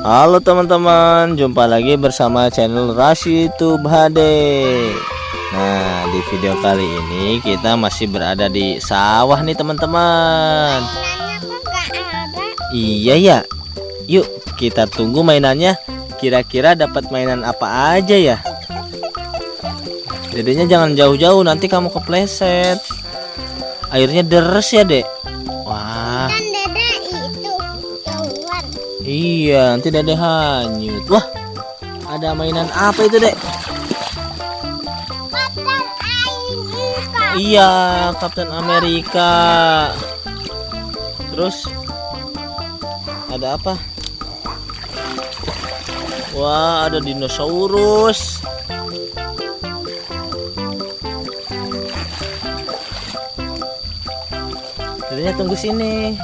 Halo teman-teman, jumpa lagi bersama channel Rasitube HD. Nah, di video kali ini kita masih berada di sawah nih teman-teman. Mainannya kok gak ada? Iya ya. Yuk kita tunggu mainannya. Kira-kira dapat mainan apa aja ya? Dedenya jangan jauh-jauh, nanti kamu kepleset. Airnya deres ya, Dek. Wah. Kan dada itu jauhan. Iya, nanti Dede hanyut. Wah, ada mainan apa itu, Dek? Kapten Amerika. Iya, Kapten Amerika. Terus ada apa? Wah, ada dinosaurus. Jadinya tunggu sini.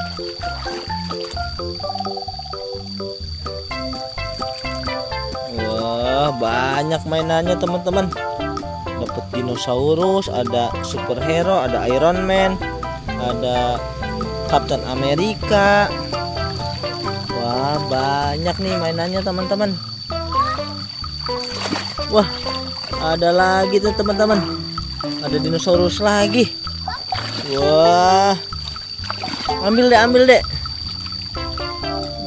Wah, banyak mainannya teman-teman. Dapat dinosaurus, ada superhero, ada Iron Man, ada Kapten Amerika. Wah, banyak nih mainannya teman-teman. Wah, ada lagi tuh teman-teman. Ada dinosaurus lagi. Wah, ambil dek.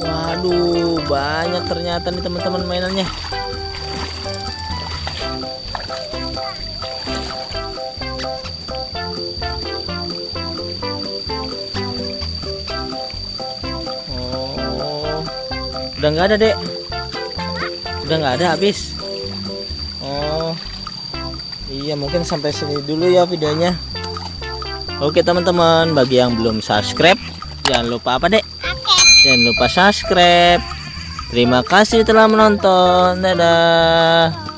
Waduh, banyak ternyata nih teman-teman mainannya. Oh, udah nggak ada, Dek. Udah nggak ada, habis. Oh, iya, mungkin sampai sini dulu ya videonya. Oke teman-teman, bagi yang belum subscribe, jangan lupa apa, Dek? Jangan lupa subscribe. Terima kasih telah menonton. Dadah.